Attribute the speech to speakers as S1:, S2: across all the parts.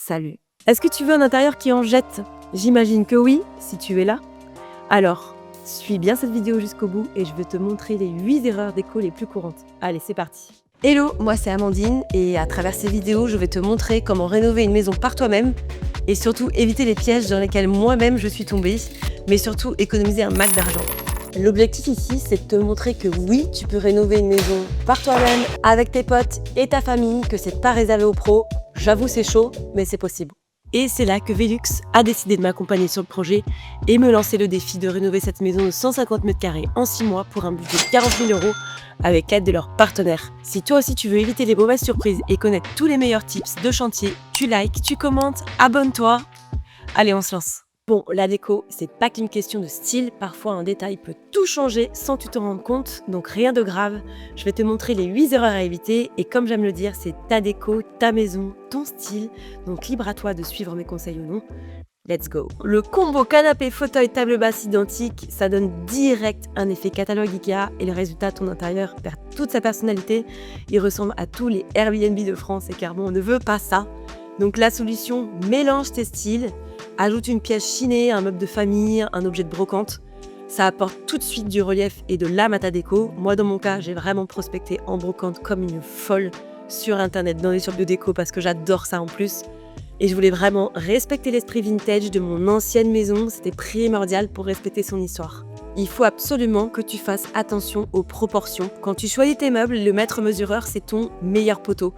S1: Salut. Est-ce que tu veux un intérieur qui en jette? J'imagine que oui, si tu es là. Alors, suis bien cette vidéo jusqu'au bout et je vais te montrer les 8 erreurs déco les plus courantes. Allez, c'est parti. Hello, moi c'est Amandine et à travers ces vidéos, je vais te montrer comment rénover une maison par toi-même et surtout éviter les pièges dans lesquels moi-même je suis tombée, mais surtout économiser un max d'argent. L'objectif ici, c'est de te montrer que oui, tu peux rénover une maison par toi-même, avec tes potes et ta famille, que c'est pas réservé aux pros. J'avoue, c'est chaud, mais c'est possible. Et c'est là que Velux a décidé de m'accompagner sur le projet et me lancer le défi de rénover cette maison de 150 mètres carrés en 6 mois pour un budget de 40 000 € avec l'aide de leurs partenaires. Si toi aussi tu veux éviter les mauvaises surprises et connaître tous les meilleurs tips de chantier, tu likes, tu commentes, abonne-toi. Allez, on se lance. Bon, la déco, c'est pas qu'une question de style, parfois un détail peut tout changer sans que tu te rendes compte, donc rien de grave. Je vais te montrer les 8 erreurs à éviter et comme j'aime le dire, c'est ta déco, ta maison, ton style, donc libre à toi de suivre mes conseils ou non. Let's go. Le combo canapé, fauteuil, table basse identique, ça donne direct un effet catalogue Ikea et le résultat, ton intérieur perd toute sa personnalité. Il ressemble à tous les Airbnb de France et clairement on ne veut pas ça. Donc la solution, mélange tes styles. Ajoute une pièce chinée, un meuble de famille, un objet de brocante. Ça apporte tout de suite du relief et de l'âme à ta déco. Moi, dans mon cas, j'ai vraiment prospecté en brocante comme une folle sur Internet, dans les shops de déco, parce que j'adore ça en plus. Et je voulais vraiment respecter l'esprit vintage de mon ancienne maison. C'était primordial pour respecter son histoire. Il faut absolument que tu fasses attention aux proportions. Quand tu choisis tes meubles, le maître mesureur, c'est ton meilleur poteau.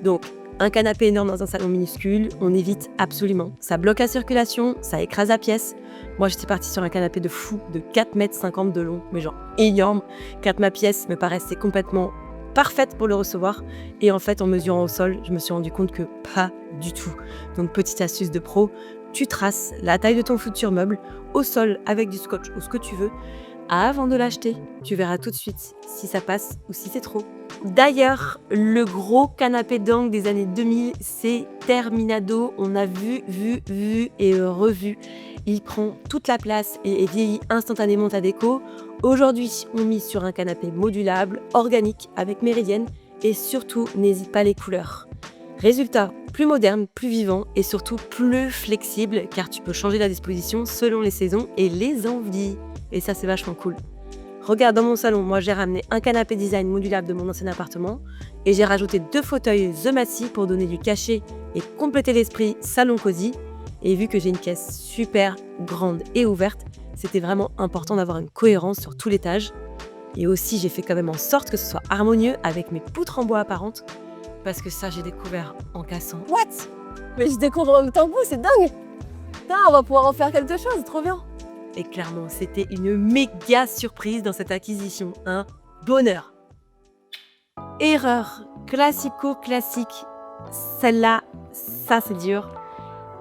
S1: Donc, un canapé énorme dans un salon minuscule, on évite absolument. Ça bloque la circulation, ça écrase la pièce. Moi, j'étais partie sur un canapé de fou de 4,50 m de long, mais genre énorme, car ma pièce me paraissait complètement parfaite pour le recevoir. Et en fait, en mesurant au sol, je me suis rendu compte que pas du tout. Donc, petite astuce de pro, tu traces la taille de ton futur meuble au sol avec du scotch ou ce que tu veux. Avant de l'acheter, tu verras tout de suite si ça passe ou si c'est trop. D'ailleurs, le gros canapé d'angle des années 2000, c'est terminado. On a vu et revu. Il prend toute la place et vieillit instantanément ta déco. Aujourd'hui, on mise sur un canapé modulable, organique, avec méridienne et surtout, n'hésite pas les couleurs. Résultat, plus moderne, plus vivant et surtout plus flexible car tu peux changer la disposition selon les saisons et les envies. Et ça, c'est vachement cool. Regarde, dans mon salon, moi j'ai ramené un canapé design modulable de mon ancien appartement et j'ai rajouté 2 fauteuils The Massy pour donner du cachet et compléter l'esprit salon cosy. Et vu que j'ai une pièce super grande et ouverte, c'était vraiment important d'avoir une cohérence sur tout l'étage. Et aussi, j'ai fait quand même en sorte que ce soit harmonieux avec mes poutres en bois apparentes parce que ça, j'ai découvert en cassant. What? Mais je découvre en même temps que vous, c'est dingue! Putain, on va pouvoir en faire quelque chose, trop bien! Et clairement, c'était une méga surprise dans cette acquisition, un bonheur. Erreur classico-classique, celle-là, ça c'est dur.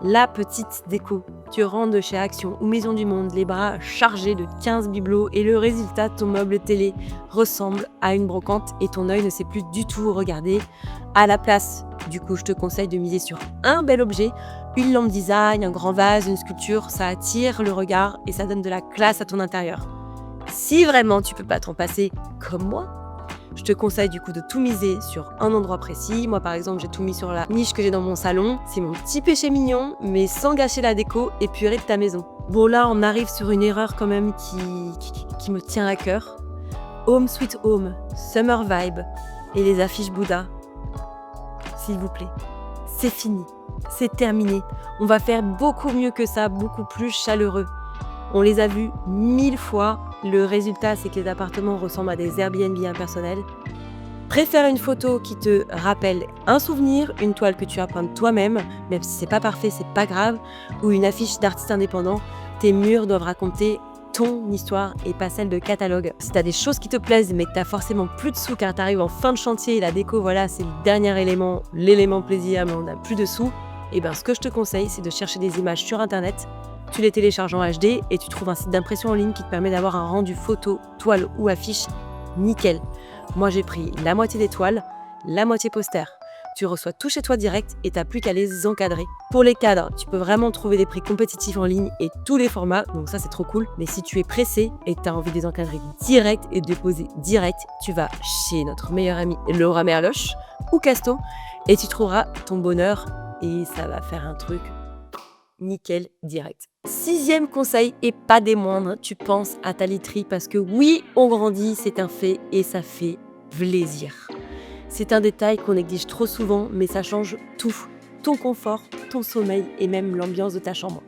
S1: La petite déco. Tu rentres de chez Action ou Maison du Monde, les bras chargés de 15 bibelots et le résultat, ton meuble télé ressemble à une brocante et ton œil ne sait plus du tout regarder. À la place, du coup, je te conseille de miser sur un bel objet, une lampe design, un grand vase, une sculpture, ça attire le regard et ça donne de la classe à ton intérieur. Si vraiment tu peux pas t'en passer comme moi, je te conseille du coup de tout miser sur un endroit précis. Moi par exemple, j'ai tout mis sur la niche que j'ai dans mon salon. C'est mon petit péché mignon, mais sans gâcher la déco et purée de ta maison. Bon là, on arrive sur une erreur quand même qui me tient à cœur. Home Sweet Home, Summer Vibe et les affiches Bouddha. S'il vous plaît, c'est fini, c'est terminé. On va faire beaucoup mieux que ça, beaucoup plus chaleureux. On les a vus 1000 fois. Le résultat, c'est que les appartements ressemblent à des Airbnb impersonnels. Préfère une photo qui te rappelle un souvenir, une toile que tu as peinte toi-même, même si c'est pas parfait, c'est pas grave, ou une affiche d'artiste indépendant. Tes murs doivent raconter ton histoire et pas celle de catalogue. Si t'as des choses qui te plaisent mais que t'as forcément plus de sous car t'arrives en fin de chantier et la déco, voilà, c'est le dernier élément, l'élément plaisir, mais on n'a plus de sous, et ben ce que je te conseille, c'est de chercher des images sur internet. Tu les télécharges en HD et tu trouves un site d'impression en ligne qui te permet d'avoir un rendu photo, toile ou affiche nickel. Moi, j'ai pris la moitié des toiles, la moitié poster. Tu reçois tout chez toi direct et t'as plus qu'à les encadrer. Pour les cadres, tu peux vraiment trouver des prix compétitifs en ligne et tous les formats, donc ça c'est trop cool. Mais si tu es pressé et que tu as envie de les encadrer direct et de déposer direct, tu vas chez notre meilleure amie Laura Merloche ou Casto et tu trouveras ton bonheur et ça va faire un truc nickel direct. 6e conseil et pas des moindres, tu penses à ta literie parce que oui, on grandit, c'est un fait et ça fait plaisir. C'est un détail qu'on néglige trop souvent, mais ça change tout. Ton confort, ton sommeil et même l'ambiance de ta chambre.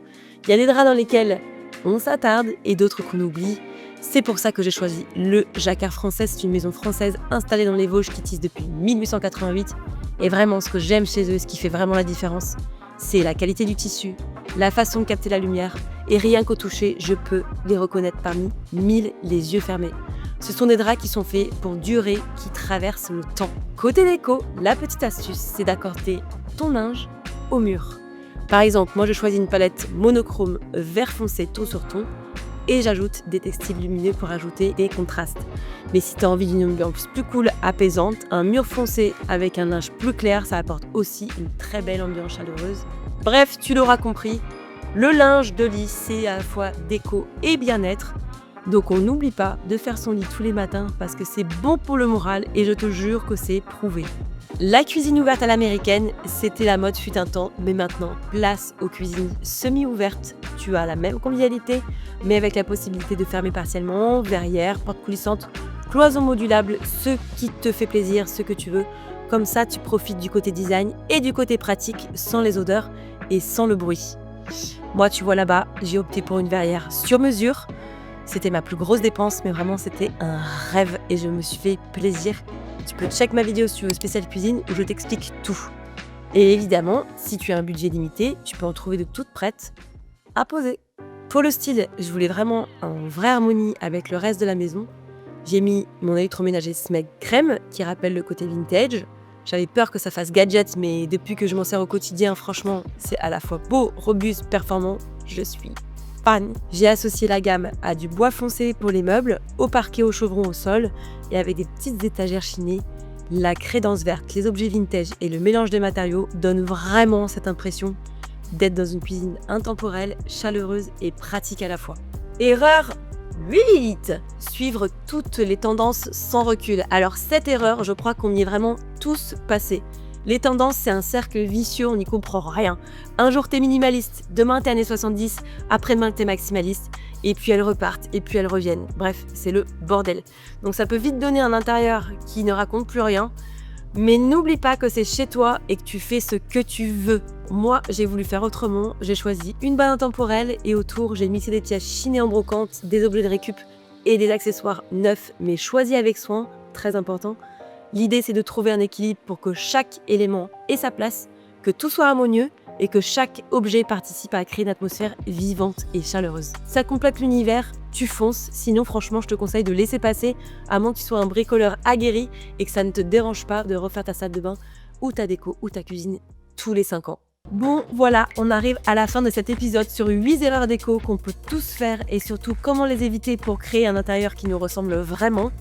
S1: Il y a des draps dans lesquels on s'attarde et d'autres qu'on oublie. C'est pour ça que j'ai choisi le Jacquard Français. C'est une maison française installée dans les Vosges qui tisse depuis 1888. Et vraiment, ce que j'aime chez eux, ce qui fait vraiment la différence, c'est la qualité du tissu, la façon de capter la lumière. Et rien qu'au toucher, je peux les reconnaître parmi 1000 les yeux fermés. Ce sont des draps qui sont faits pour durer, qui traversent le temps. Côté déco, la petite astuce, c'est d'accorder ton linge au mur. Par exemple, moi je choisis une palette monochrome vert foncé ton sur ton et j'ajoute des textiles lumineux pour ajouter des contrastes. Mais si tu as envie d'une ambiance plus cool, apaisante, un mur foncé avec un linge plus clair, ça apporte aussi une très belle ambiance chaleureuse. Bref, tu l'auras compris, le linge de lit, c'est à la fois déco et bien-être. Donc on n'oublie pas de faire son lit tous les matins parce que c'est bon pour le moral et je te jure que c'est prouvé. La cuisine ouverte à l'américaine, c'était la mode fut un temps, mais maintenant, place aux cuisines semi-ouvertes. Tu as la même convivialité, mais avec la possibilité de fermer partiellement, verrière, porte coulissante, cloison modulable, ce qui te fait plaisir, ce que tu veux. Comme ça, tu profites du côté design et du côté pratique, sans les odeurs et sans le bruit. Moi, tu vois là-bas, j'ai opté pour une verrière sur mesure. C'était ma plus grosse dépense, mais vraiment c'était un rêve et je me suis fait plaisir. Tu peux check ma vidéo si tu veux spéciale cuisine où je t'explique tout. Et évidemment, si tu as un budget limité, tu peux en trouver de toutes prêtes à poser. Pour le style, je voulais vraiment une vraie harmonie avec le reste de la maison. J'ai mis mon électroménager Smeg crème qui rappelle le côté vintage. J'avais peur que ça fasse gadget, mais depuis que je m'en sers au quotidien, franchement, c'est à la fois beau, robuste, performant. Je suis fan. J'ai associé la gamme à du bois foncé pour les meubles, au parquet au chevron au sol et avec des petites étagères chinées. La crédence verte, les objets vintage et le mélange de matériaux donnent vraiment cette impression d'être dans une cuisine intemporelle, chaleureuse et pratique à la fois. Erreur 8! Suivre toutes les tendances sans recul. Alors cette erreur, je crois qu'on y est vraiment tous passés. Les tendances, c'est un cercle vicieux, on n'y comprend rien. Un jour, t'es minimaliste, demain, t'es années 70, après-demain, t'es maximaliste, et puis elles repartent, et puis elles reviennent. Bref, c'est le bordel. Donc ça peut vite donner un intérieur qui ne raconte plus rien, mais n'oublie pas que c'est chez toi et que tu fais ce que tu veux. Moi, j'ai voulu faire autrement, j'ai choisi une bande intemporelle, et autour, j'ai mixé des pièces chinées en brocante, des objets de récup et des accessoires neufs, mais choisis avec soin, très important. L'idée, c'est de trouver un équilibre pour que chaque élément ait sa place, que tout soit harmonieux et que chaque objet participe à créer une atmosphère vivante et chaleureuse. Ça complète l'univers, tu fonces, sinon franchement, je te conseille de laisser passer, à moins que tu sois un bricoleur aguerri et que ça ne te dérange pas de refaire ta salle de bain ou ta déco ou ta cuisine tous les 5 ans. Bon, voilà, on arrive à la fin de cet épisode sur 8 erreurs déco qu'on peut tous faire et surtout comment les éviter pour créer un intérieur qui nous ressemble vraiment.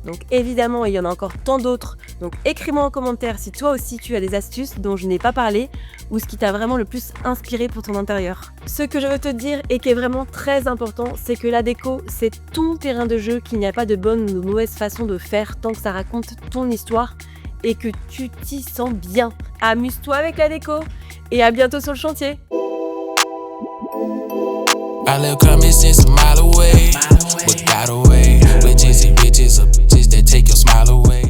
S1: Donc évidemment, il y en a encore tant d'autres. Donc écris-moi en commentaire si toi aussi tu as des astuces dont je n'ai pas parlé ou ce qui t'a vraiment le plus inspiré pour ton intérieur. Ce que je veux te dire et qui est vraiment très important, c'est que la déco, c'est ton terrain de jeu, qu'il n'y a pas de bonne ou de mauvaise façon de faire tant que ça raconte ton histoire et que tu t'y sens bien. Amuse-toi avec la déco et à bientôt sur le chantier.
S2: I live coming since a mile away, but got away with Jizzy bitches, bitches that take your smile away.